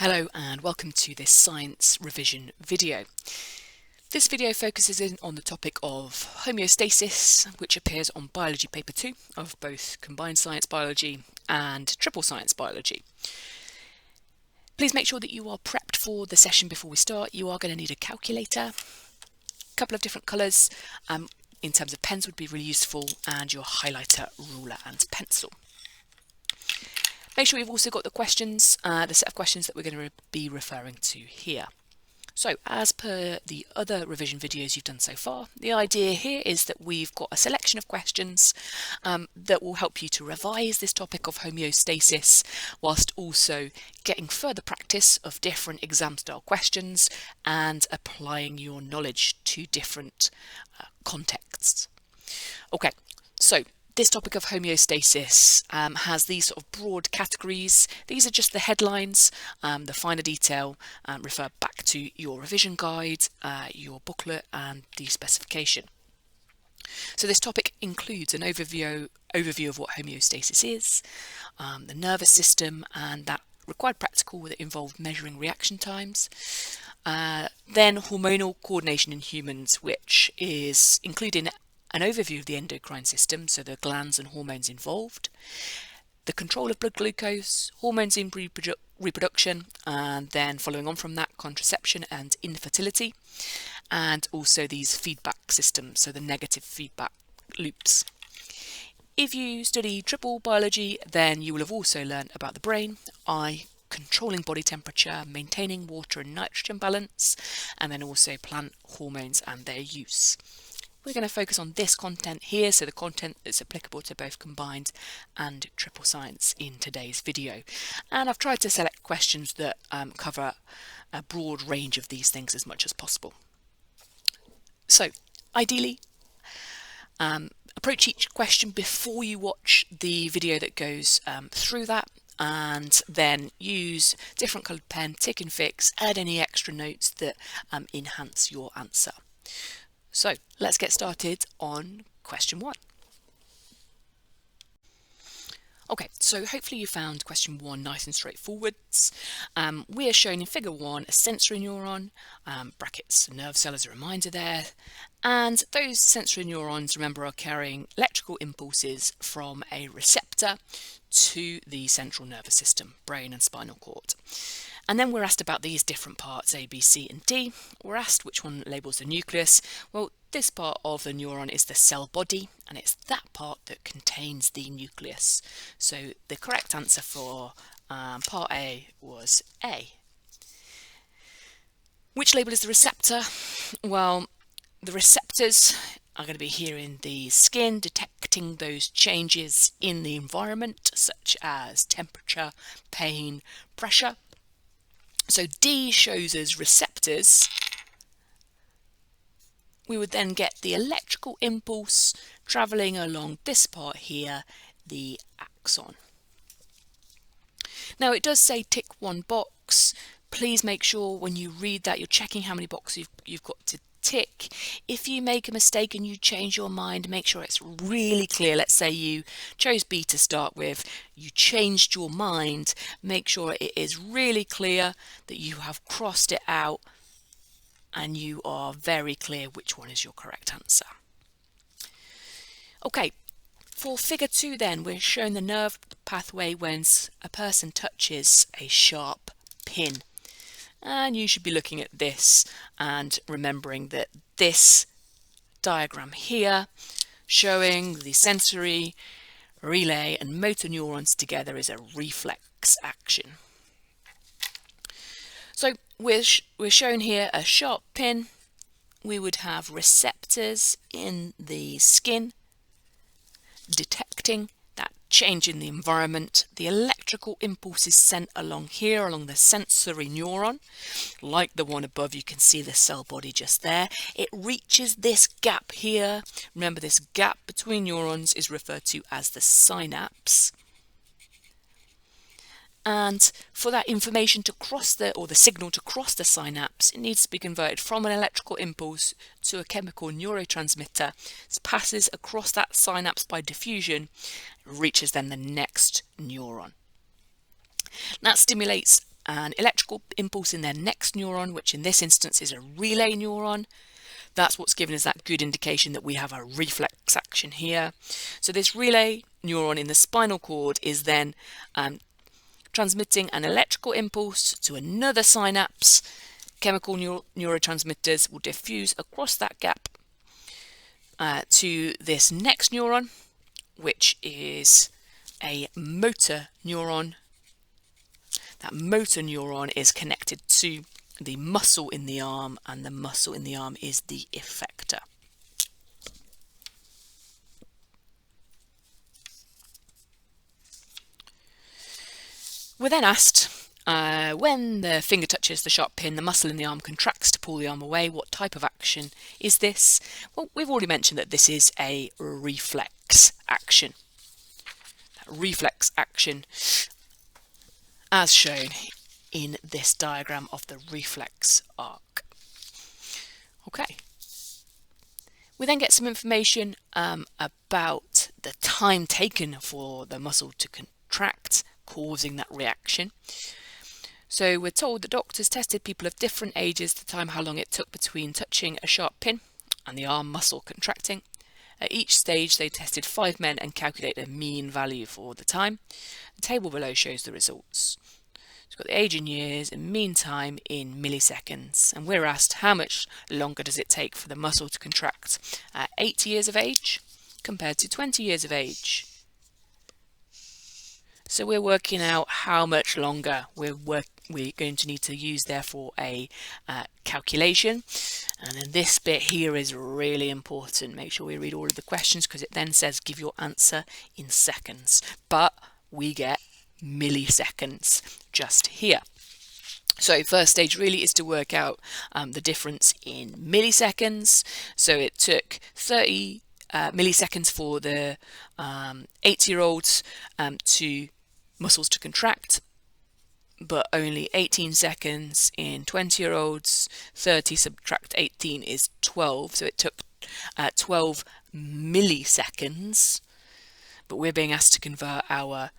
Hello and welcome to this science revision video. This video focuses in on the topic of homeostasis, which appears on Biology Paper 2 of both Combined Science Biology and Triple Science Biology. Please make sure that you are prepped for the session before we start. You are going to need a calculator, a couple of different colours in terms of pens would be really useful, and your highlighter, ruler and pencil. Make sure you've also got the questions, the set of questions that we're going to be referring to here. So, as per the other revision videos you've done so far, the idea here is that we've got a selection of questions that will help you to revise this topic of homeostasis, whilst also getting further practice of different exam-style questions and applying your knowledge to different contexts. Okay, so this topic of homeostasis has these sort of broad categories. These are just the headlines. The finer detail refer back to your revision guide, your booklet and the specification. So this topic includes an overview of what homeostasis is, the nervous system and that required practical that involved measuring reaction times, then hormonal coordination in humans, which is including an overview of the endocrine system, so the glands and hormones involved, the control of blood glucose, hormones in reproduction, and then following on from that, contraception and infertility, and also these feedback systems, so the negative feedback loops. If you study triple biology, then you will have also learned about the brain, eye, controlling body temperature, maintaining water and nitrogen balance, and then also plant hormones and their use. We're going to focus on this content here, so the content that's applicable to both combined and triple science in today's video. And I've tried to select questions that cover a broad range of these things as much as possible. So, ideally, approach each question before you watch the video that goes through that, and then use different coloured pen, tick and fix, add any extra notes that enhance your answer. So let's get started on question 1. Okay, so hopefully you found question 1 nice and straightforward. We are shown in figure 1 a sensory neuron, brackets nerve cell as a reminder there, and those sensory neurons, remember, are carrying electrical impulses from a receptor to the central nervous system, brain and spinal cord. And then we're asked about these different parts, A, B, C and D. We're asked which one labels the nucleus. Well, this part of the neuron is the cell body, and it's that part that contains the nucleus. So the correct answer for part A was A. Which label is the receptor? Well, the receptors are going to be here in the skin, detecting those changes in the environment, such as temperature, pain, pressure. So D shows us receptors. We would then get the electrical impulse travelling along this part here, the axon. Now it does say tick one box. Please make sure when you read that you're checking how many boxes you've got to tick. If you make a mistake and you change your mind, make sure it's really clear. Let's say you chose B to start with, you changed your mind, make sure it is really clear that you have crossed it out and you are very clear which one is your correct answer. Okay, for figure 2 then, we're showing the nerve pathway when a person touches a sharp pin. And you should be looking at this and remembering that this diagram here showing the sensory, relay and motor neurons together is a reflex action. So we're shown here a sharp pin. We would have receptors in the skin detecting that change in the environment. The electrical impulse is sent along here, along the sensory neuron. Like the one above, you can see the cell body just there. It reaches this gap here. Remember, this gap between neurons is referred to as the synapse. And for that information to cross the signal to cross the synapse, it needs to be converted from an electrical impulse to a chemical neurotransmitter. It passes across that synapse by diffusion, reaches then the next neuron. That stimulates an electrical impulse in their next neuron, which in this instance is a relay neuron. That's what's given us that good indication that we have a reflex action here. So this relay neuron in the spinal cord is then transmitting an electrical impulse to another synapse. Chemical neurotransmitters will diffuse across that gap to this next neuron, which is a motor neuron. That motor neuron is connected to the muscle in the arm, and the muscle in the arm is the effector. We're then asked, when the finger touches the sharp pin, the muscle in the arm contracts to pull the arm away. What type of action is this? Well, we've already mentioned that this is a reflex action. That reflex action, as shown in this diagram of the reflex arc. Okay. We then get some information about the time taken for the muscle to contract, causing that reaction. So we're told the doctors tested people of different ages to time how long it took between touching a sharp pin and the arm muscle contracting. At each stage they tested 5 men and calculated a mean value for the time. The table below shows the results. It's got the age in years and mean time in milliseconds, and we're asked how much longer does it take for the muscle to contract at 80 years of age compared to 20 years of age. So we're working out how much longer. We're going to need to use therefore a calculation, and then this bit here is really important. Make sure we read all of the questions, because it then says give your answer in seconds, but we get milliseconds just here. So first stage really is to work out the difference in milliseconds. So it took 30 milliseconds for the 8-year-olds to muscles to contract, but only 18 seconds in 20-year-olds. 30 subtract 18 is 12, so it took 12 milliseconds, but we're being asked to convert our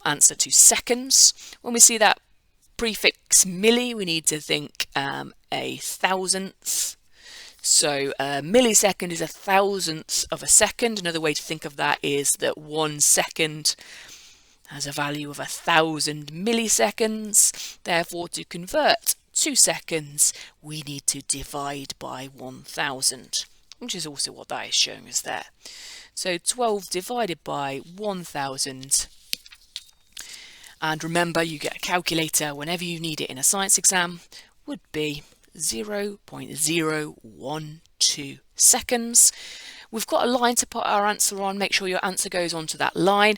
answer to seconds. When we see that prefix milli, we need to think a thousandth. So a millisecond is a thousandth of a second. Another way to think of that is that 1 second has a value of 1,000 milliseconds. Therefore, to convert 2 seconds, we need to divide by 1,000, which is also what that is showing us there. So 12 divided by 1,000. And remember, you get a calculator whenever you need it in a science exam, would be 0.012 seconds. We've got a line to put our answer on. Make sure your answer goes onto that line.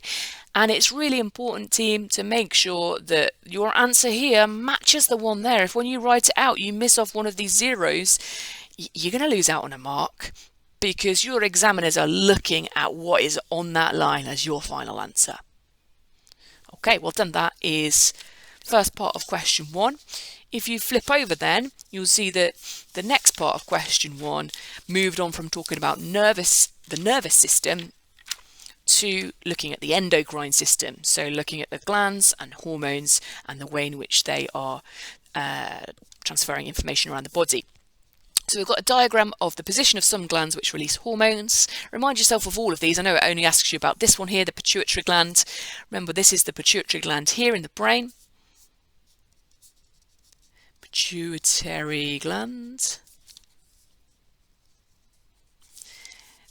And it's really important, team, to make sure that your answer here matches the one there. If when you write it out, you miss off one of these zeros, you're going to lose out on a mark, because your examiners are looking at what is on that line as your final answer. Okay, well done. That is first part of question 1. If you flip over then, you'll see that the next part of question 1 moved on from talking about the nervous system to looking at the endocrine system. So looking at the glands and hormones and the way in which they are transferring information around the body. So we've got a diagram of the position of some glands which release hormones. Remind yourself of all of these. I know it only asks you about this one here, the pituitary gland. Remember, this is the pituitary gland here in the brain. Pituitary gland.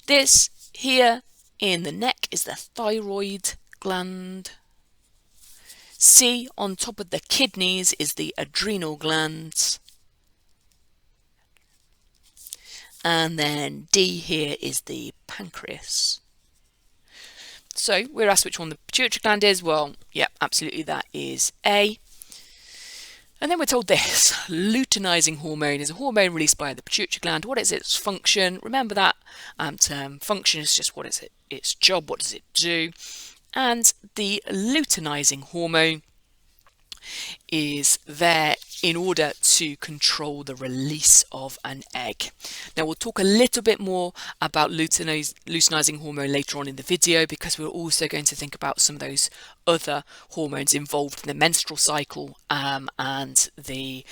This here in the neck is the thyroid gland. C on top of the kidneys is the adrenal gland. And then D here is the pancreas. So we're asked which one the pituitary gland is. Well, yeah, absolutely, that is A. And then we're told this, luteinizing hormone is a hormone released by the pituitary gland. What is its function? Remember that term. Function is just what is its job, what does it do? And the luteinizing hormone is there in order to control the release of an egg. Now we'll talk a little bit more about luteinizing hormone later on in the video, because we're also going to think about some of those other hormones involved in the menstrual cycle and the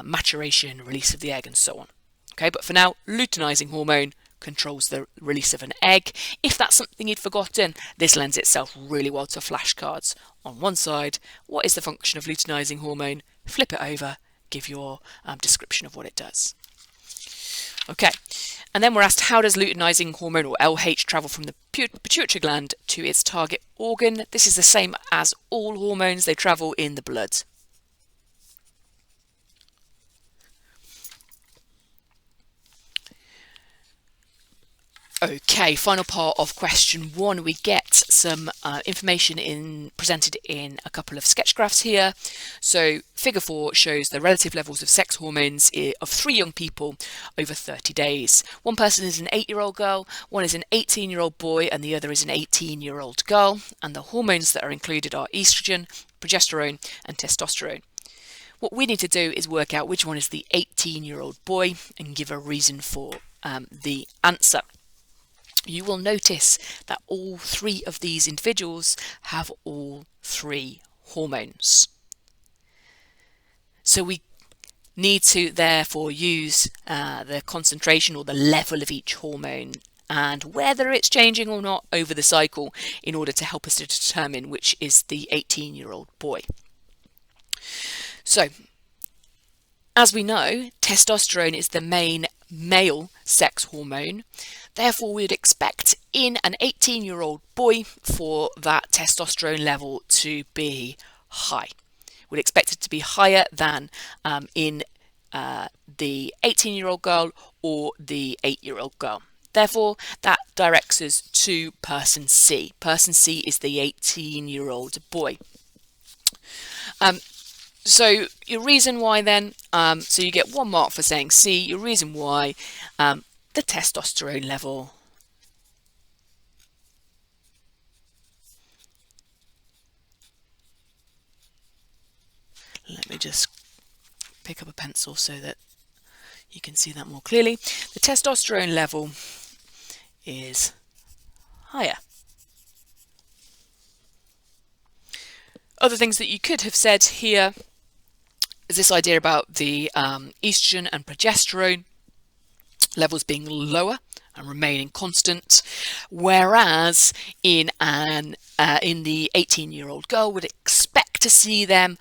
maturation, release of the egg and so on. Okay, but for now, luteinizing hormone controls the release of an egg. If that's something you'd forgotten, this lends itself really well to flashcards. On one side, what is the function of luteinizing hormone? Flip it over, give your description of what it does. Okay, and then we're asked, how does luteinizing hormone, or LH, travel from the pituitary gland to its target organ? This is the same as all hormones, they travel in the blood. Okay, final part of question 1. We get some information presented in a couple of sketch graphs here. So figure 4 shows the relative levels of sex hormones of 3 young people over 30 days. One person is an 8-year-old girl, one is an 18-year-old boy, and the other is an 18-year-old girl. And the hormones that are included are estrogen, progesterone, and testosterone. What we need to do is work out which one is the 18-year-old boy and give a reason for the answer. You will notice that all 3 of these individuals have all 3 hormones. So we need to therefore use the concentration or the level of each hormone and whether it's changing or not over the cycle in order to help us to determine which is the 18-year-old boy. So, as we know, testosterone is the main male sex hormone. Therefore, we would expect in an 18-year-old boy for that testosterone level to be high. We'd expect it to be higher than in the 18-year-old girl or the 8-year-old girl. Therefore, that directs us to person C. Person C is the 18-year-old boy. So your reason why then, so you get 1 mark for saying C. Your reason why, the testosterone level let me just pick up a pencil so that you can see that more clearly. The testosterone level is higher. Other things that you could have said here is this idea about the estrogen and progesterone levels being lower and remaining constant, whereas in the 18-year-old girl would expect to see them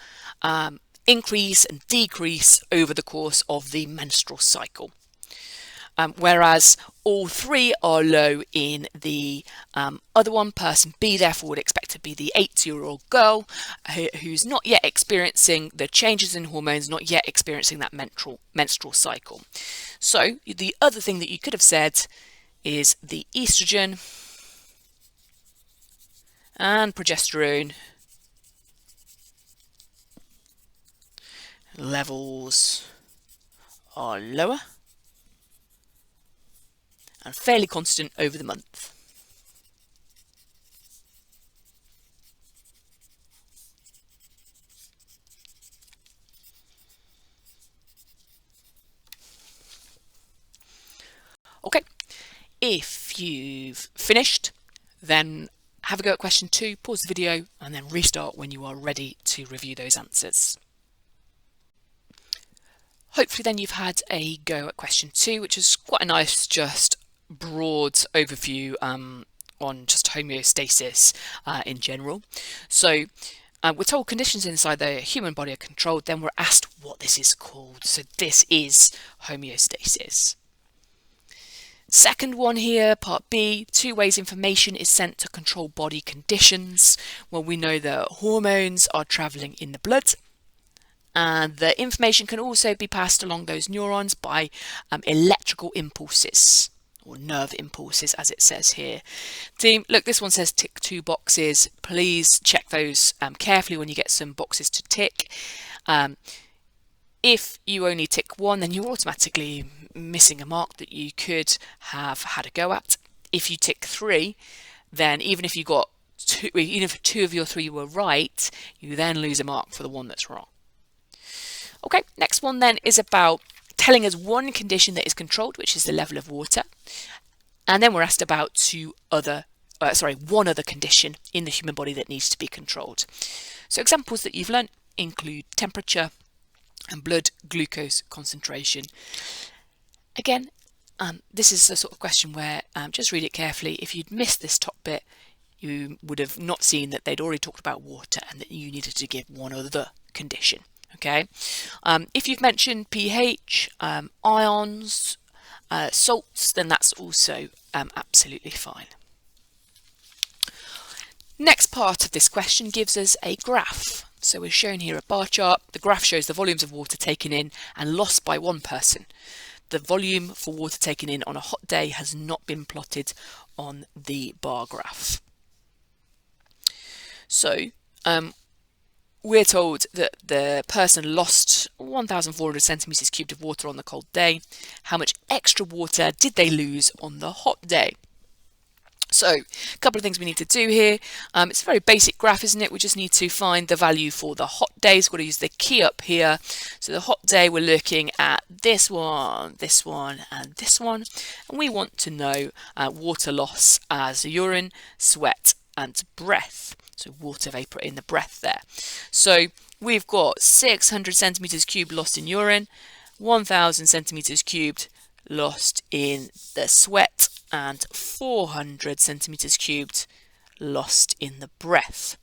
increase and decrease over the course of the menstrual cycle. Whereas all 3 are low in the other one, person B, therefore would expect to be the 8-year-old girl who's not yet experiencing the changes in hormones, not yet experiencing that menstrual cycle. So the other thing that you could have said is the estrogen and progesterone levels are lower and fairly constant over the month. Okay, if you've finished, then have a go at question 2, pause the video, and then restart when you are ready to review those answers. Hopefully then you've had a go at question 2, which is quite a nice, just broad overview on just homeostasis in general. So we're told conditions inside the human body are controlled, then we're asked what this is called. So this is homeostasis. Second one here, part B, 2 ways information is sent to control body conditions. Well, we know that hormones are travelling in the blood, and the information can also be passed along those neurons by electrical impulses, or nerve impulses as it says here. Team, look, this one says tick 2 boxes. Please check those carefully when you get some boxes to tick. If you only tick 1, then you're automatically missing a mark that you could have had a go at. If you tick 3, then even if you got 2, even if 2 of your 3 were right, you then lose a mark for the one that's wrong. Okay, next one then is about telling us one condition that is controlled, which is the level of water. And then we're asked about one other condition in the human body that needs to be controlled. So examples that you've learnt include temperature and blood glucose concentration. Again, this is the sort of question where just read it carefully. If you'd missed this top bit, you would have not seen that they'd already talked about water and that you needed to give one other condition. Okay, if you've mentioned pH, ions, salts, then that's also absolutely fine. Next part of this question gives us a graph. So we're shown here a bar chart. The graph shows the volumes of water taken in and lost by one person. The volume for water taken in on a hot day has not been plotted on the bar graph. So we're told that the person lost 1,400 centimetres cubed of water on the cold day. How much extra water did they lose on the hot day? So a couple of things we need to do here. It's a very basic graph, isn't it? We just need to find the value for the hot day. So we've got to use the key up here. So the hot day, we're looking at this one, and this one. And we want to know water loss as urine, sweat and breath. So water vapour in the breath there. So we've got 600 centimetres cubed lost in urine, 1,000 centimetres cubed lost in the sweat, and 400 centimetres cubed lost in the breath.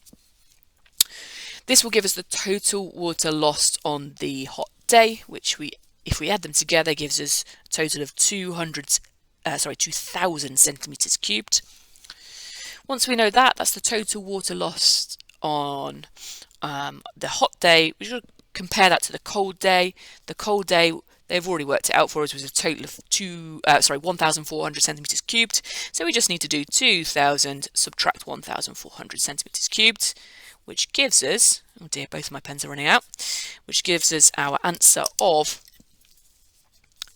This will give us the total water lost on the hot day, which if we add them together, gives us a total of 2,000 centimetres cubed. Once we know that, that's the total water lost on the hot day. We should compare that to the cold day. The cold day, they've already worked it out for us, was a total of 1,400 centimetres cubed. So we just need to do 2,000 subtract 1,400 centimetres cubed, which gives us, oh dear, both of my pens are running out, which gives us our answer of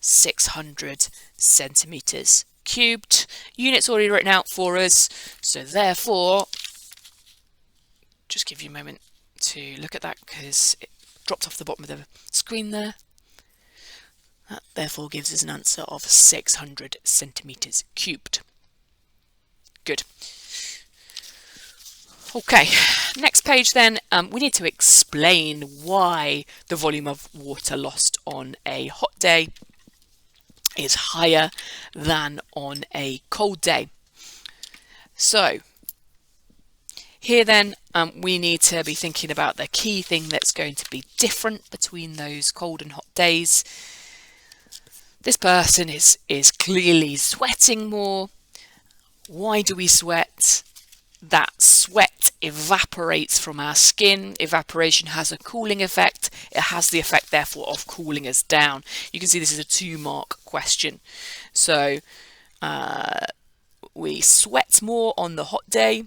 600 centimetres cubed. Units already written out for us, so therefore, just give you a moment to look at that because it dropped off the bottom of the screen there. That therefore gives us an answer of 600 centimetres cubed. Good. Okay, next page then, we need to explain why the volume of water lost on a hot day is higher than on a cold day. So here then we need to be thinking about the key thing that's going to be different between those cold and hot days. This person is clearly sweating more. Why do we sweat? That sweat evaporates from our skin. Evaporation has a cooling effect. It has the effect, therefore, of cooling us down. You can see this is a 2-mark question. So we sweat more on the hot day.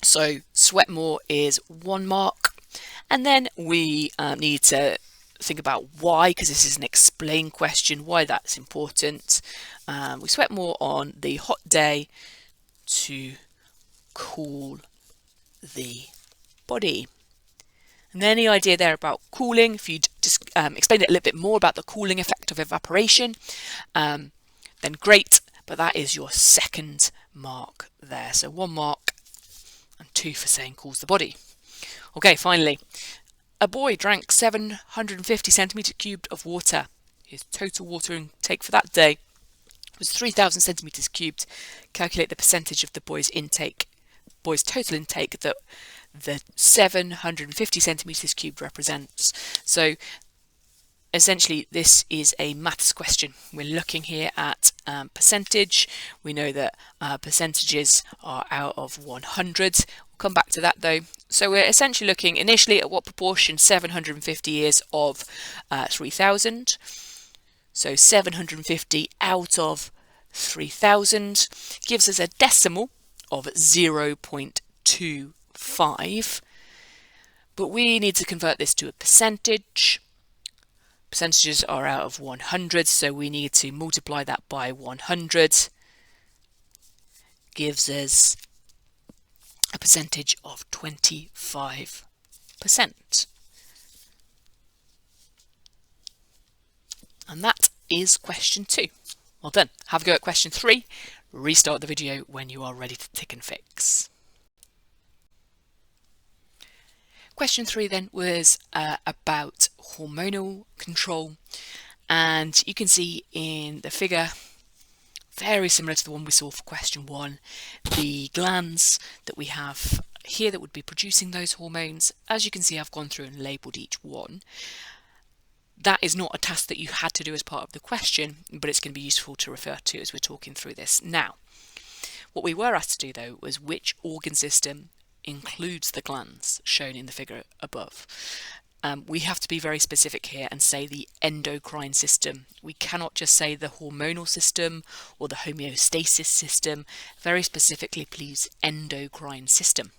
So sweat more is 1 mark. And then we need to think about why, because this is an explain question, why that's important. We sweat more on the hot day to cool the body. And then the idea there about cooling, if you just explain it a little bit more about the cooling effect of evaporation, then great, but that is your 2nd mark there. So 1 mark and 2 for saying cools the body. Okay, finally, a boy drank 750 centimetres cubed of water. His total water intake for that day was 3,000 centimetres cubed. Calculate the percentage of the boy's total intake that the 750 centimetres cubed represents. So essentially this is a maths question. We're looking here at percentage. We know that percentages are out of 100. We'll come back to that though. So we're essentially looking initially at what proportion 750 is of 3,000. So 750 out of 3,000 gives us a decimal of 0.25. But we need to convert this to a percentage. Percentages are out of 100, so we need to multiply that by 100. Gives us percentage of 25%. And that is question 2. Well done. Have a go at question 3. Restart the video when you are ready to tick and fix. Question 3 then was about hormonal control, and you can see in the figure, very similar to the one we saw for question 1, the glands that we have here that would be producing those hormones. As you can see, I've gone through and labelled each one. That is not a task that you had to do as part of the question, but it's going to be useful to refer to as we're talking through this. Now, what we were asked to do though was which organ system includes the glands shown in the figure above. We have to be very specific here and say the endocrine system. We cannot just say the hormonal system or the homeostasis system. Very specifically, please, endocrine system.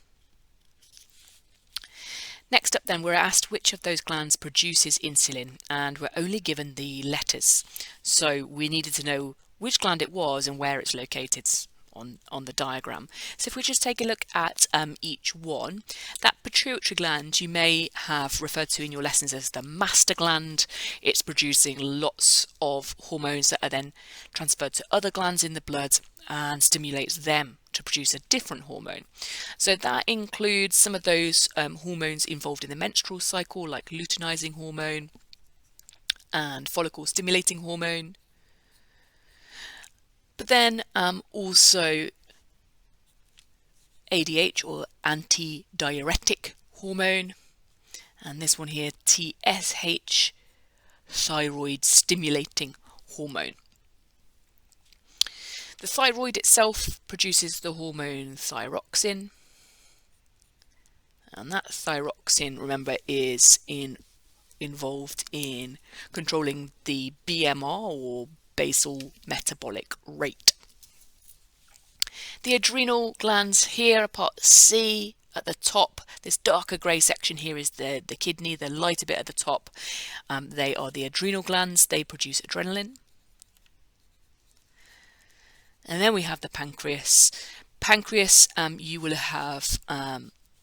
Next up then, we're asked which of those glands produces insulin, and we're only given the letters. So we needed to know which gland it was and where it's located on the diagram. So if we just take a look at each one, that pituitary gland you may have referred to in your lessons as the master gland. It's producing lots of hormones that are then transferred to other glands in the blood and stimulates them to produce a different hormone. So that includes some of those hormones involved in the menstrual cycle, like luteinizing hormone and follicle stimulating hormone. But then also ADH, or antidiuretic hormone, and this one here, TSH, thyroid stimulating hormone. The thyroid itself produces the hormone thyroxine, and that thyroxine, remember, is involved in controlling the BMR, or basal metabolic rate. The adrenal glands here are part C at the top. This darker grey section here is the kidney, the lighter bit at the top. They are the adrenal glands. They produce adrenaline. And then we have the pancreas. Pancreas you will have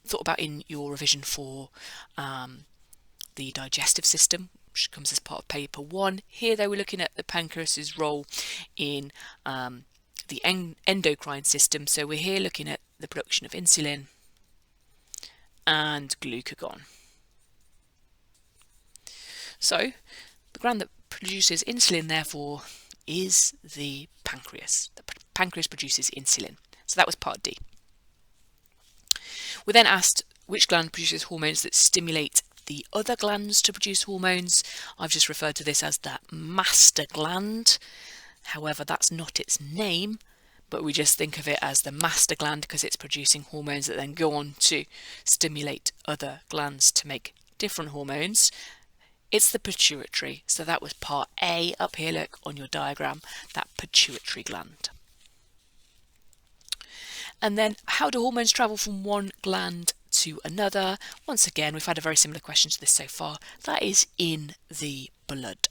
thought about in your revision for the digestive system, which comes as part of paper 1. Here though, we're looking at the pancreas's role in the endocrine system. So we're here looking at the production of insulin and glucagon. So the gland that produces insulin therefore is the pancreas. The pancreas produces insulin. So that was part D. We're then asked which gland produces hormones that stimulate the other glands to produce hormones. I've just referred to this as that master gland. However, that's not its name, but we just think of it as the master gland because it's producing hormones that then go on to stimulate other glands to make different hormones. It's the pituitary. So that was part A up here, look on your diagram, that pituitary gland. And then how do hormones travel from one gland to another? Once again, we've had a very similar question to this so far. That is in the blood.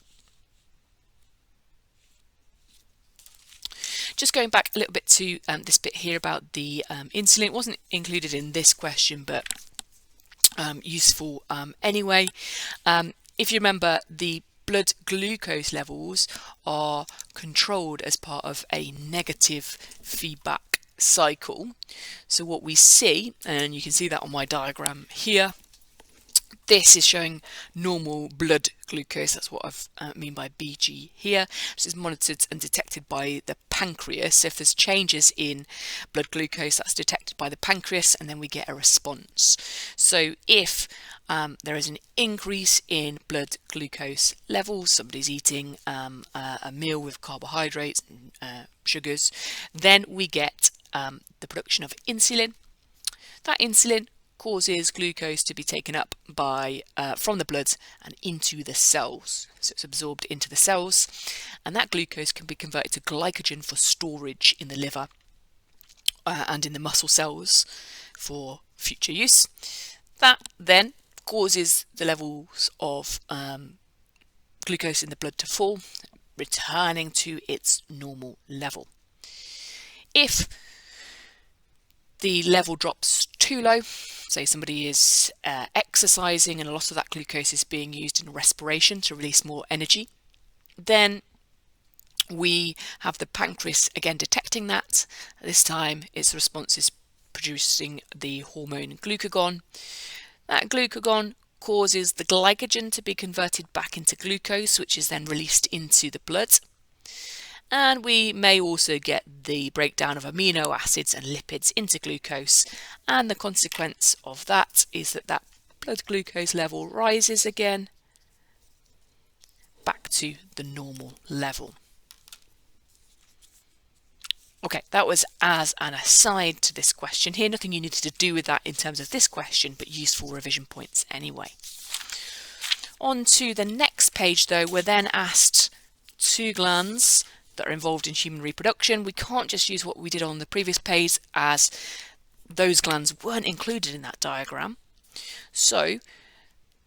Just going back a little bit to this bit here about the insulin. It wasn't included in this question, but useful anyway. If you remember, the blood glucose levels are controlled as part of a negative feedback cycle. So what we see, and you can see that on my diagram here, this is showing normal blood glucose. That's what I mean by BG here. This is monitored and detected by the pancreas. If there's changes in blood glucose, that's detected by the pancreas, and then we get a response. So if there is an increase in blood glucose levels, somebody's eating a meal with carbohydrates and sugars, then we get the production of insulin. That insulin causes glucose to be taken up by from the blood and into the cells. So it's absorbed into the cells, and that glucose can be converted to glycogen for storage in the liver and in the muscle cells for future use. That then causes the levels of glucose in the blood to fall, returning to its normal level. If the level drops too low, say somebody is exercising and a lot of that glucose is being used in respiration to release more energy, then we have the pancreas again detecting that. This time its response is producing the hormone glucagon. That glucagon causes the glycogen to be converted back into glucose, which is then released into the blood. And we may also get the breakdown of amino acids and lipids into glucose, and the consequence of that is that that blood glucose level rises again back to the normal level. Okay, that was as an aside to this question here. Nothing you needed to do with that in terms of this question, but useful revision points anyway. On to the next page though, we're then asked two glands that are involved in human reproduction. We can't just use what we did on the previous page, as those glands weren't included in that diagram. So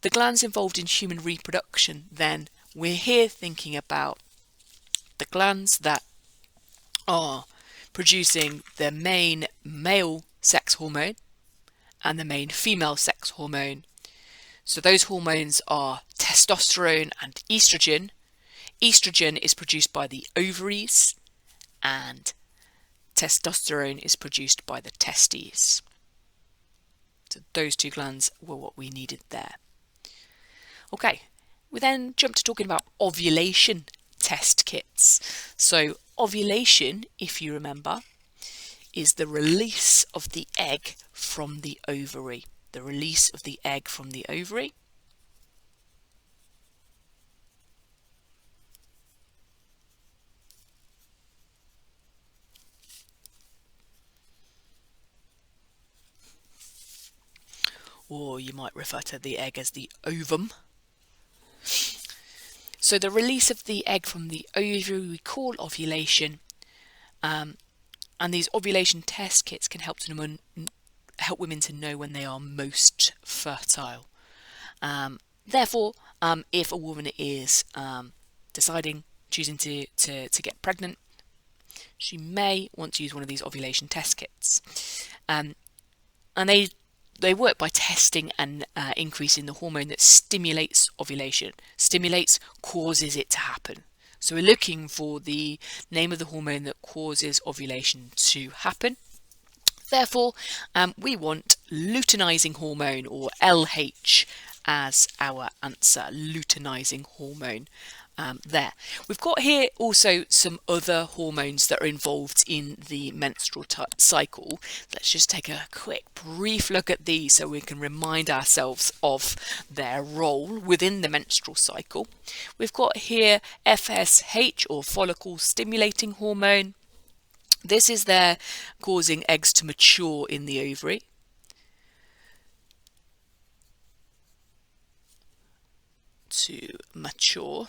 the glands involved in human reproduction, then we're here thinking about the glands that are producing the main male sex hormone and the main female sex hormone. So those hormones are testosterone and estrogen. Estrogen is produced by the ovaries and testosterone is produced by the testes. So those two glands were what we needed there. Okay, we then jump to talking about ovulation test kits. So ovulation, if you remember, is the release of the egg from the ovary. The release of the egg from the ovary. Or you might refer to the egg as the ovum. So the release of the egg from the ovary we call ovulation, and these ovulation test kits can help women to know when they are most fertile. Therefore, if a woman is choosing to get pregnant, she may want to use one of these ovulation test kits. And they work by testing and increasing the hormone that stimulates ovulation. Stimulates causes it to happen. So we're looking for the name of the hormone that causes ovulation to happen. Therefore, we want luteinizing hormone, or LH, as our answer. Luteinizing hormone. There. We've got here also some other hormones that are involved in the menstrual cycle. Let's just take a quick brief look at these so we can remind ourselves of their role within the menstrual cycle. We've got here FSH, or follicle stimulating hormone. This is there causing eggs to mature in the ovary. To mature,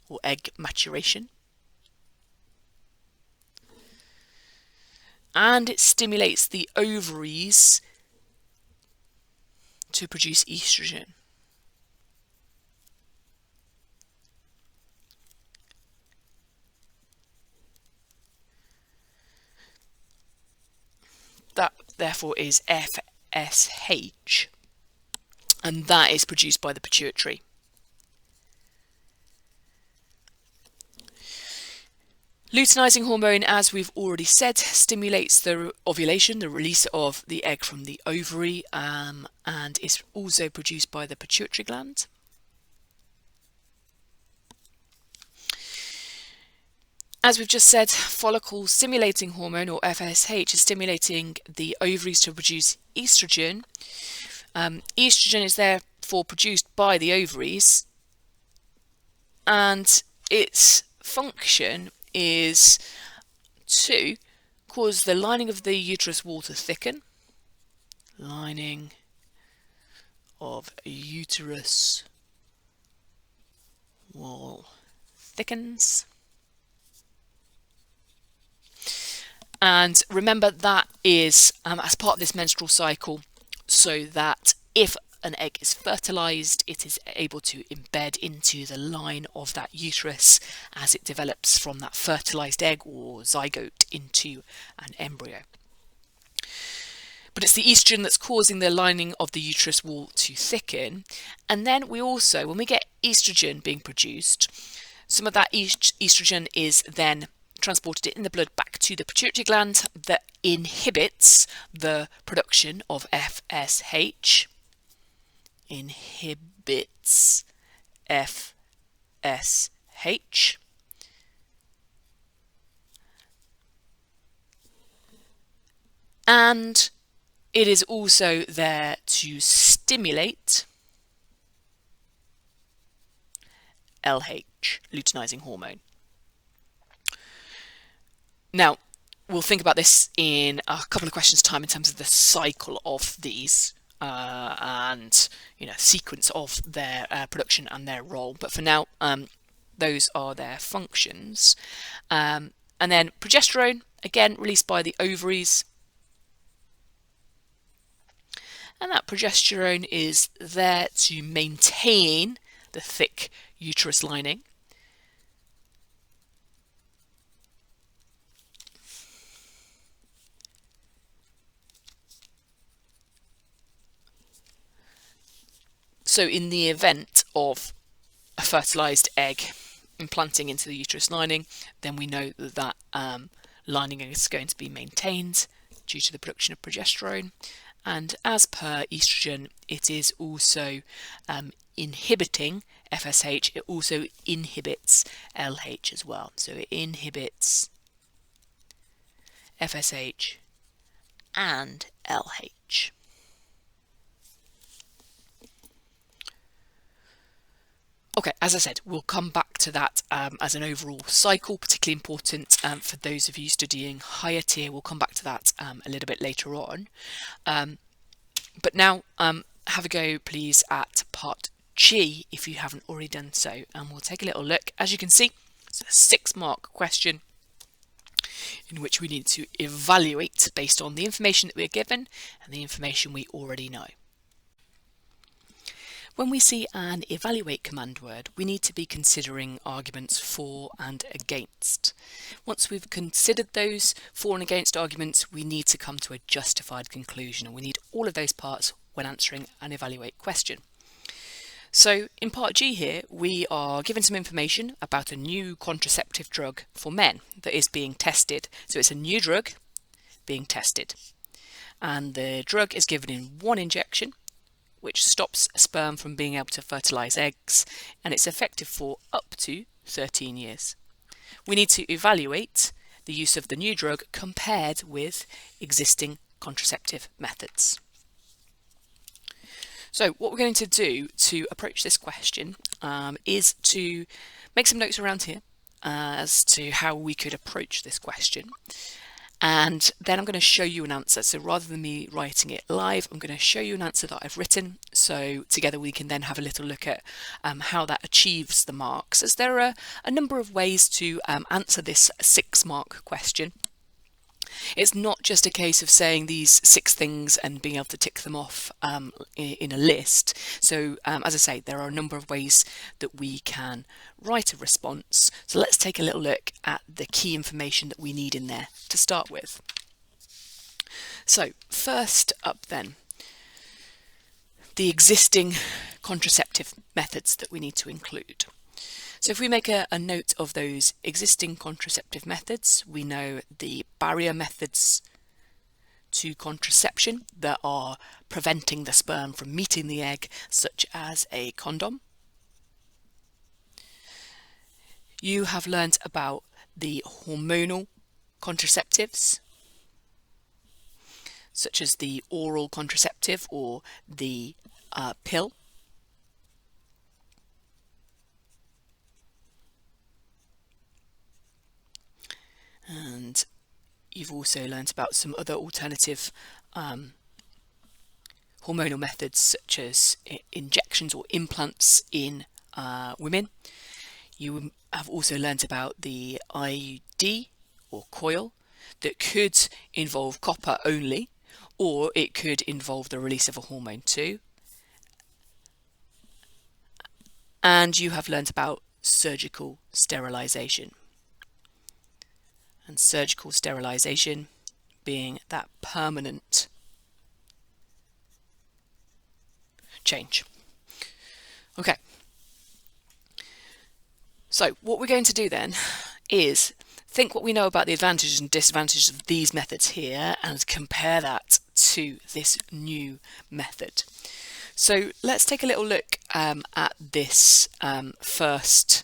or egg maturation. And it stimulates the ovaries to produce estrogen. That therefore is FSH, and that is produced by the pituitary. Luteinizing hormone, as we've already said, stimulates the ovulation, the release of the egg from the ovary, and is also produced by the pituitary gland. As we've just said, follicle stimulating hormone, or FSH, is stimulating the ovaries to produce estrogen. Estrogen is therefore produced by the ovaries, and its function is to cause the lining of the uterus wall to thicken. Lining of uterus wall thickens. And remember, that is as part of this menstrual cycle, so that if an egg is fertilized, it is able to embed into the line of that uterus as it develops from that fertilized egg or zygote into an embryo. but it's the estrogen that's causing the lining of the uterus wall to thicken. And then we also, when we get estrogen being produced, some of that estrogen is then transported in the blood back to the pituitary gland that inhibits the production of FSH. Inhibits FSH. And it is also there to stimulate LH, luteinizing hormone. Now, we'll think about this in a couple of questions' time in terms of the cycle of these and sequence of their production and their role. But for now, those are their functions. And then progesterone, again, released by the ovaries. And that progesterone is there to maintain the thick uterus lining. So in the event of a fertilized egg implanting into the uterus lining, then we know that that lining is going to be maintained due to the production of progesterone. And as per estrogen, it is also inhibiting FSH. It also inhibits LH as well. So it inhibits FSH and LH. Okay, as I said, we'll come back to that as an overall cycle, particularly important for those of you studying higher tier. We'll come back to that a little bit later on. But now have a go, please, at part G if you haven't already done so. And we'll take a little look. As you can see, it's a 6-mark question in which we need to evaluate based on the information that we're given and the information we already know. When we see an evaluate command word, we need to be considering arguments for and against. Once we've considered those for and against arguments, we need to come to a justified conclusion, and we need all of those parts when answering an evaluate question. So in part G here, we are given some information about a new contraceptive drug for men that is being tested. So it's a new drug being tested, and the drug is given in one injection, which stops sperm from being able to fertilize eggs, and it's effective for up to 13 years. We need to evaluate the use of the new drug compared with existing contraceptive methods. So what we're going to do to approach this question is to make some notes around here as to how we could approach this question. And then I'm going to show you an answer. So rather than me writing it live, I'm going to show you an answer that I've written. So together we can then have a little look at how that achieves the marks, as there are a number of ways to answer this 6-mark question. It's not just a case of saying these 6 things and being able to tick them off in a list. So as I say, there are a number of ways that we can write a response. So let's take a little look at the key information that we need in there to start with. So first up then, the existing contraceptive methods that we need to include. So if we make a note of those existing contraceptive methods, we know the barrier methods to contraception that are preventing the sperm from meeting the egg, such as a condom. You have learnt about the hormonal contraceptives, such as the oral contraceptive or the pill. And you've also learnt about some other alternative hormonal methods, such as injections or implants in women. You have also learnt about the IUD or coil that could involve copper only, or it could involve the release of a hormone too. And you have learnt about surgical sterilisation. And surgical sterilisation being that permanent change. Okay, so what we're going to do then is think what we know about the advantages and disadvantages of these methods here and compare that to this new method. So let's take a little look at this first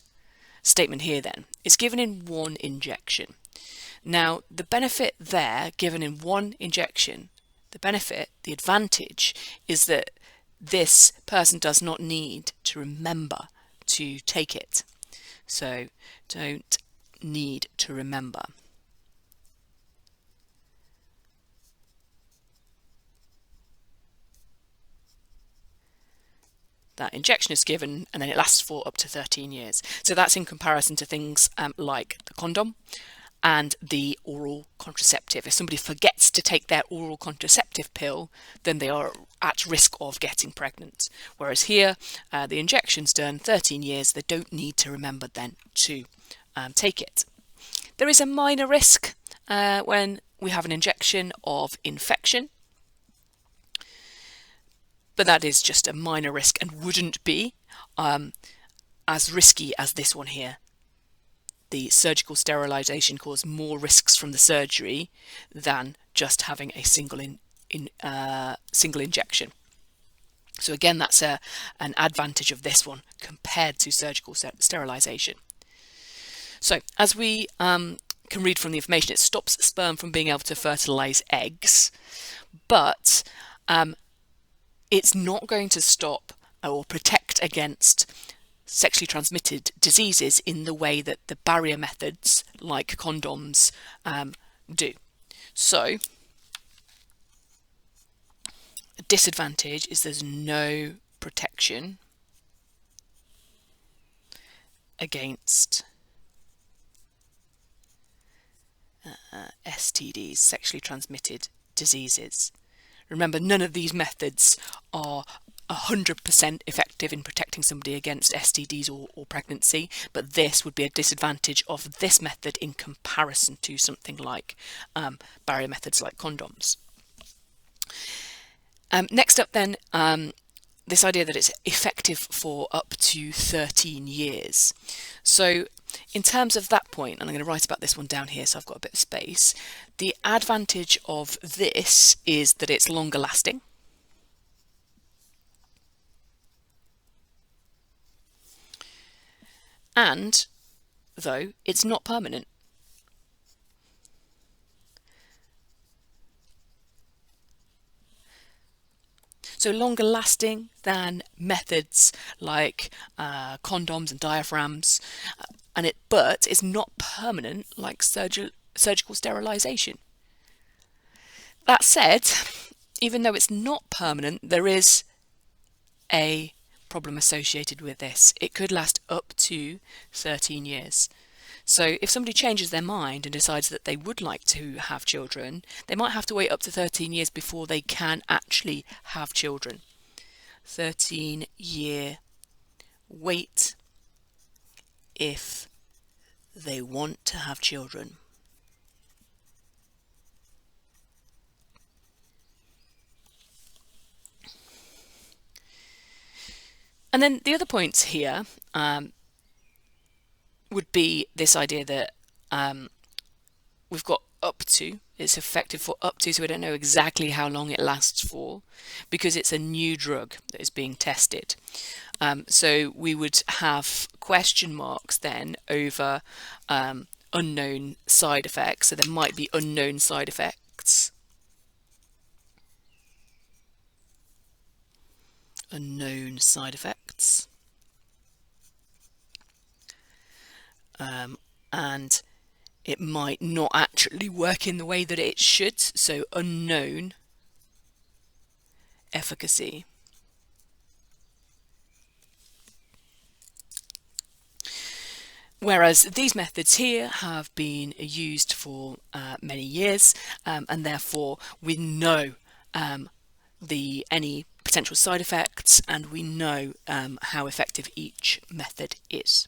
statement here then. It's given in one injection. Now the benefit there, given in one injection, the advantage is that this person does not need to remember to take it. So don't need to remember. That injection is given and then it lasts for up to 13 years. So that's in comparison to things like the condom and the oral contraceptive. If somebody forgets to take their oral contraceptive pill, then they are at risk of getting pregnant. Whereas here, the injection's done 13 years, they don't need to remember then to take it. There is a minor risk when we have an injection of infection, but that is just a minor risk and wouldn't be as risky as this one here. The surgical sterilisation caused more risks from the surgery than just having a single injection. So again, that's an advantage of this one compared to surgical sterilisation. So as we can read from the information, it stops sperm from being able to fertilise eggs, but it's not going to stop or protect against sexually transmitted diseases in the way that the barrier methods like condoms do. So a disadvantage is there's no protection against STDs, sexually transmitted diseases. Remember, none of these methods are 100% effective in protecting somebody against STDs or pregnancy, but this would be a disadvantage of this method in comparison to something like barrier methods like condoms. Next up then, this idea that it's effective for up to 13 years. So in terms of that point, and I'm going to write about this one down here so I've got a bit of space, the advantage of this is that it's longer lasting. And, though, it's not permanent. So longer lasting than methods like condoms and diaphragms, but it's not permanent like surgical sterilisation. That said, even though it's not permanent, there is a problem associated with this. It could last up to 13 years. So if somebody changes their mind and decides that they would like to have children, they might have to wait up to 13 years before they can actually have children. 13-year wait if they want to have children. And then the other points here would be this idea that we've got up to, it's effective for up to, so we don't know exactly how long it lasts for because it's a new drug that is being tested. So we would have question marks then over unknown side effects. So there might be unknown side effects. Unknown side effects. And it might not actually work in the way that it should, so unknown efficacy. Whereas these methods here have been used for many years, and therefore we know any potential side effects, and we know how effective each method is.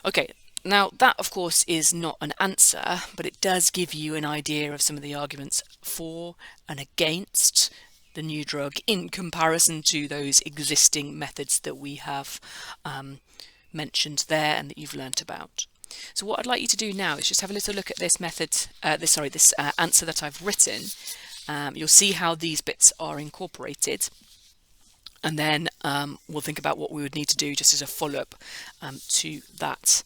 Okay, now that of course is not an answer, but it does give you an idea of some of the arguments for and against the new drug in comparison to those existing methods that we have mentioned there and that you've learnt about. So what I'd like you to do now is just have a little look at this method, this answer that I've written. You'll see how these bits are incorporated, and then we'll think about what we would need to do just as a follow-up to that,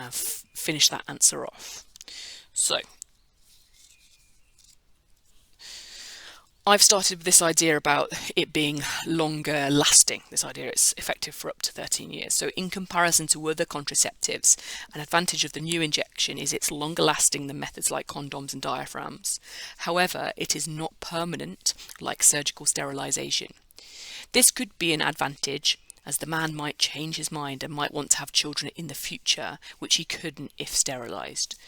finish that answer off. So I've started with this idea about it being longer lasting, this idea it's effective for up to 13 years. So in comparison to other contraceptives, an advantage of the new injection is it's longer lasting than methods like condoms and diaphragms. However, it is not permanent like surgical sterilisation. This could be an advantage, as the man might change his mind and might want to have children in the future, which he couldn't if sterilised.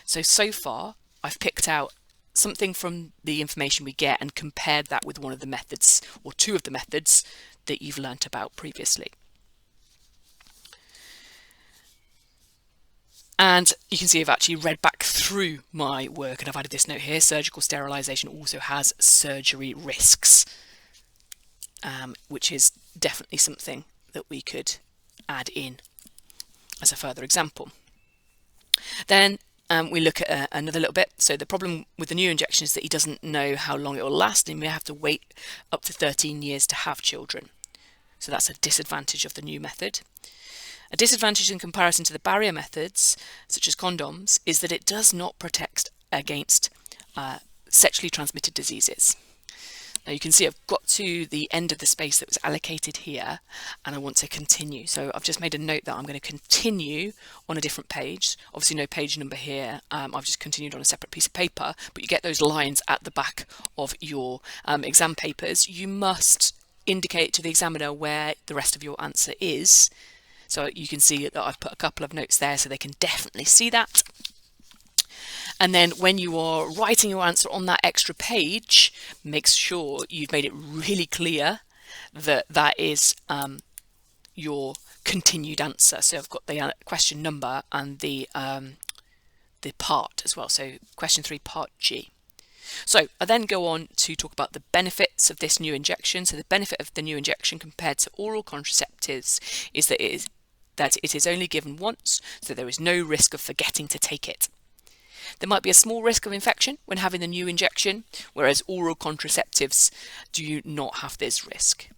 So far, I've picked out something from the information we get and compared that with one of the methods, or two of the methods, that you've learnt about previously. And you can see I've actually read back through my work, and I've added this note here: surgical sterilisation also has surgery risks, which is definitely something that we could add in as a further example. Then we look at another little bit. So the problem with the new injection is that he doesn't know how long it will last, and we have to wait up to 13 years to have children. So that's a disadvantage of the new method. A disadvantage in comparison to the barrier methods, such as condoms, is that it does not protect against sexually transmitted diseases. Now you can see I've got to the end of the space that was allocated here, and I want to continue. So I've just made a note that I'm going to continue on a different page. Obviously no page number here. I've just continued on a separate piece of paper, but you get those lines at the back of your exam papers. You must indicate to the examiner where the rest of your answer is. So you can see that I've put a couple of notes there so they can definitely see that. And then when you are writing your answer on that extra page, make sure you've made it really clear that that is your continued answer. So I've got the question number and the part as well. So question 3, part G. So I then go on to talk about the benefits of this new injection. So the benefit of the new injection compared to oral contraceptives is that it is only given once, so there is no risk of forgetting to take it. There might be a small risk of infection when having the new injection, whereas oral contraceptives do not have this risk.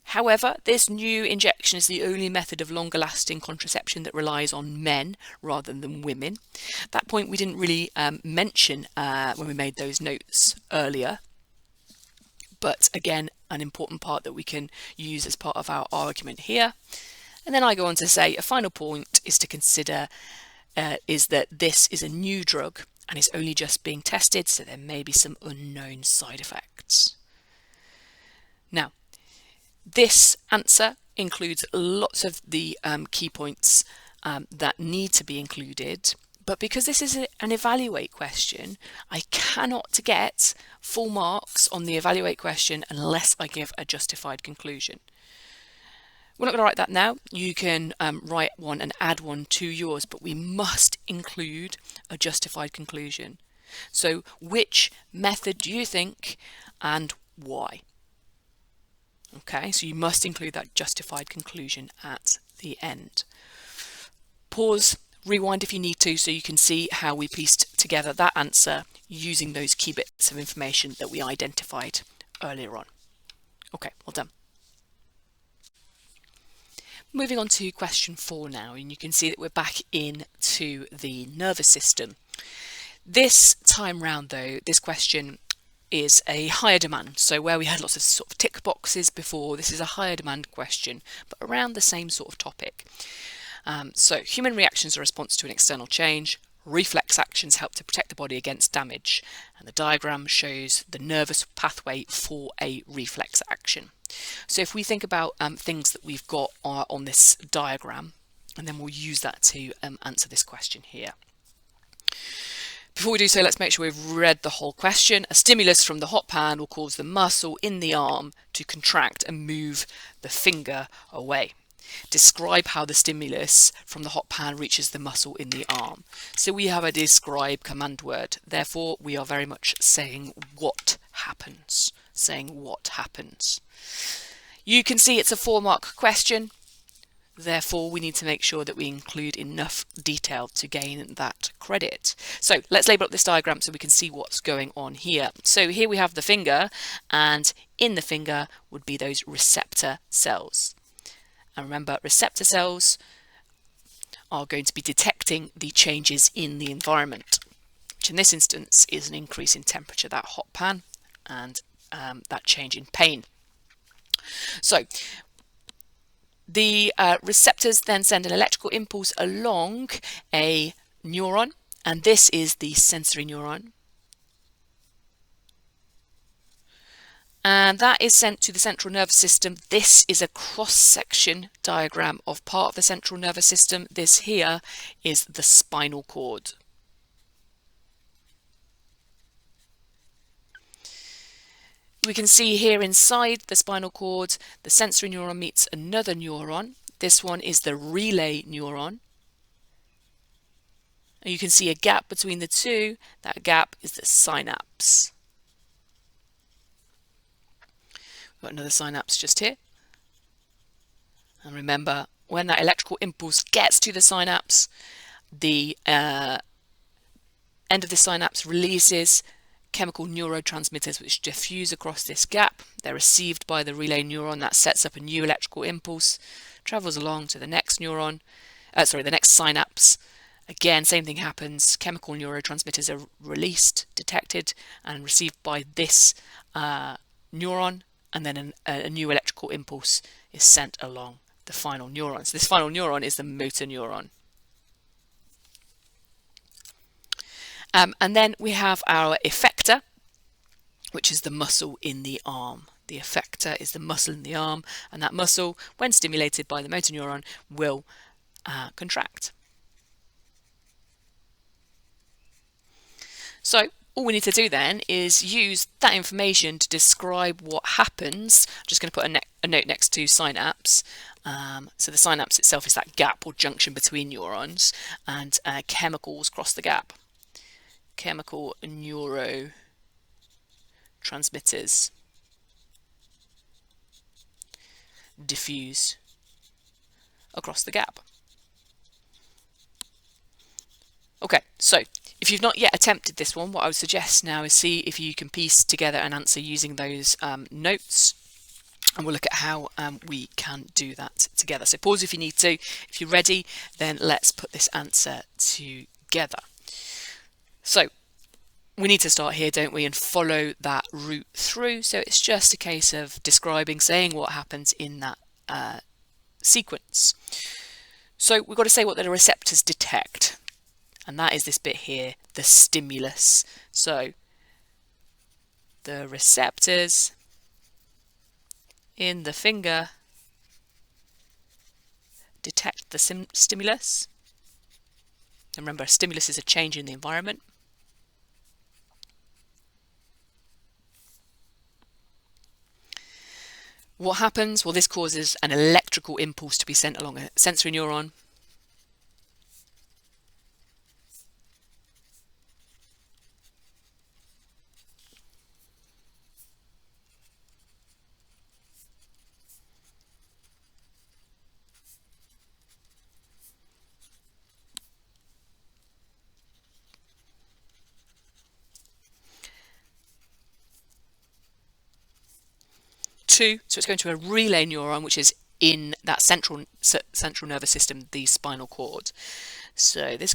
However, this new injection is the only method of longer lasting contraception that relies on men rather than women. That point we didn't really mention when we made those notes earlier, but again, an important part that we can use as part of our argument here. And then I go on to say a final point is to consider is that this is a new drug and is only just being tested, so there may be some unknown side effects. Now, this answer includes lots of the key points that need to be included, but because this is an evaluate question, I cannot get full marks on the evaluate question unless I give a justified conclusion. We're not going to write that now. You can write one and add one to yours, but we must include a justified conclusion. So which method do you think and why? Okay, so you must include that justified conclusion at the end. Pause, rewind if you need to, so you can see how we pieced together that answer using those key bits of information that we identified earlier on. Okay, well done. Moving on to question 4 now, and you can see that we're back into the nervous system. This time round though, this question is a higher demand. So where we had lots of sort of tick boxes before, this is a higher demand question, but around the same sort of topic. So human reactions are a response to an external change. Reflex actions help to protect the body against damage. And the diagram shows the nervous pathway for a reflex action. So if we think about things that we've got on this diagram, and then we'll use that to answer this question here. Before we do so, let's make sure we've read the whole question. A stimulus from the hot pan will cause the muscle in the arm to contract and move the finger away. Describe how the stimulus from the hot pan reaches the muscle in the arm. So we have a describe command word. Therefore, we are very much saying what happens. saying what happens. You can see it's a 4-mark question, therefore we need to make sure that we include enough detail to gain that credit. So let's label up this diagram so we can see what's going on here. So here we have the finger, and in the finger would be those receptor cells. And remember, receptor cells are going to be detecting the changes in the environment, which in this instance is an increase in temperature, that hot pan, and that change in pain. So the receptors then send an electrical impulse along a neuron, and this is the sensory neuron. And that is sent to the central nervous system. This is a cross-section diagram of part of the central nervous system. This here is the spinal cord. We can see here inside the spinal cord, the sensory neuron meets another neuron. This one is the relay neuron. And you can see a gap between the two. That gap is the synapse. We've got another synapse just here. And remember, when that electrical impulse gets to the synapse, the end of the synapse releases chemical neurotransmitters which diffuse across this gap. They're received by the relay neuron. That sets up a new electrical impulse, travels along to the next neuron, the next synapse. Again, same thing happens. Chemical neurotransmitters are released, detected, and received by this neuron, and then a new electrical impulse is sent along the final neuron. So this final neuron is the motor neuron. And then we have our effector, which is the muscle in the arm. The effector is the muscle in the arm, and that muscle, when stimulated by the motor neuron, will contract. So all we need to do then is use that information to describe what happens. I'm just going to put a note next to synapse. So the synapse itself is that gap or junction between neurons, and chemicals cross the gap. Chemical neurotransmitters diffuse across the gap. Okay, so if you've not yet attempted this one, what I would suggest now is see if you can piece together an answer using those notes, and we'll look at how we can do that together. So pause if you need to. If you're ready, then let's put this answer together. So we need to start here, don't we, and follow that route through. So it's just a case of describing, saying what happens in that sequence. So we've got to say what the receptors detect, and that is this bit here, the stimulus. So the receptors in the finger detect the stimulus. And remember, a stimulus is a change in the environment. What happens? Well, this causes an electrical impulse to be sent along a sensory neuron. So it's going to a relay neuron, which is in that central nervous system, the spinal cord. So this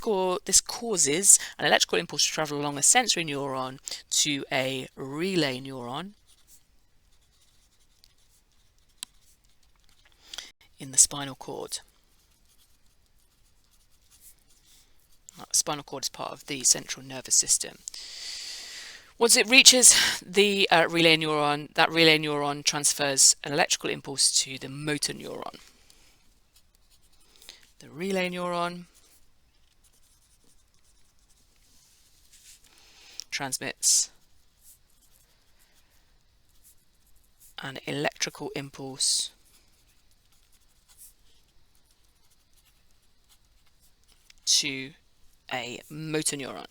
causes an electrical impulse to travel along a sensory neuron to a relay neuron in the spinal cord. The spinal cord is part of the central nervous system. Once it reaches the relay neuron, that relay neuron transfers an electrical impulse to the motor neuron. The relay neuron transmits an electrical impulse to a motor neuron.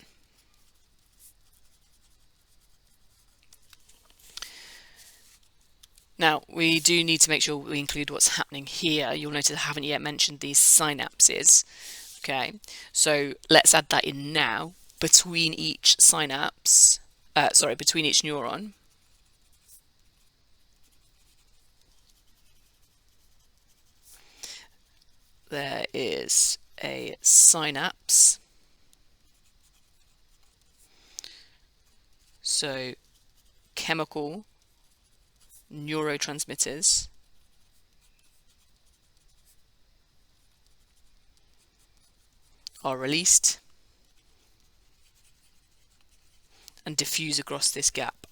Now, we do need to make sure we include what's happening here. You'll notice I haven't yet mentioned these synapses. Okay, so let's add that in now. Between each synapse, between each neuron, there is a synapse. So chemical neurotransmitters are released and diffuse across this gap.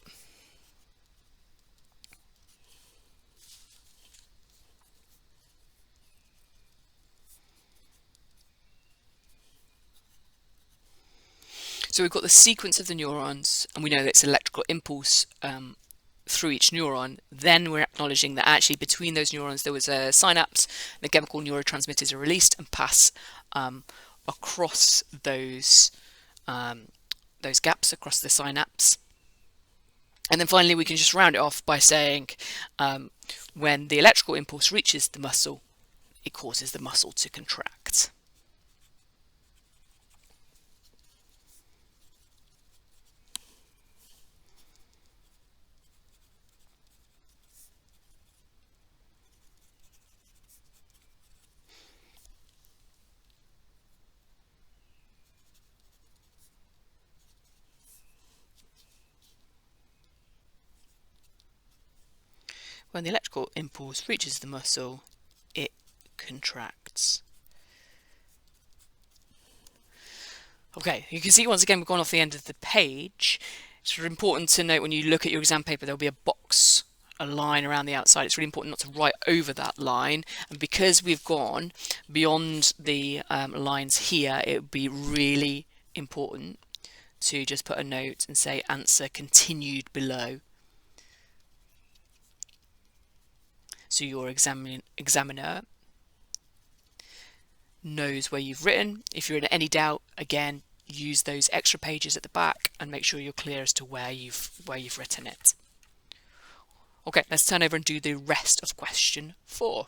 So we've got the sequence of the neurons, and we know that it's an electrical impulse through each neuron. Then we're acknowledging that actually between those neurons there was a synapse, the chemical neurotransmitters are released and pass across those gaps across the synapse. And then finally we can just round it off by saying when the electrical impulse reaches the muscle, it causes the muscle to contract. When the electrical impulse reaches the muscle, it contracts. Okay, you can see once again we've gone off the end of the page. It's really important to note when you look at your exam paper there'll be a box, a line around the outside. It's really important not to write over that line, and because we've gone beyond the lines here, it would be really important to just put a note and say answer continued below. So your examiner knows where you've written. If you're in any doubt, again, use those extra pages at the back and make sure you're clear as to where you've written it. Okay, let's turn over and do the rest of question 4.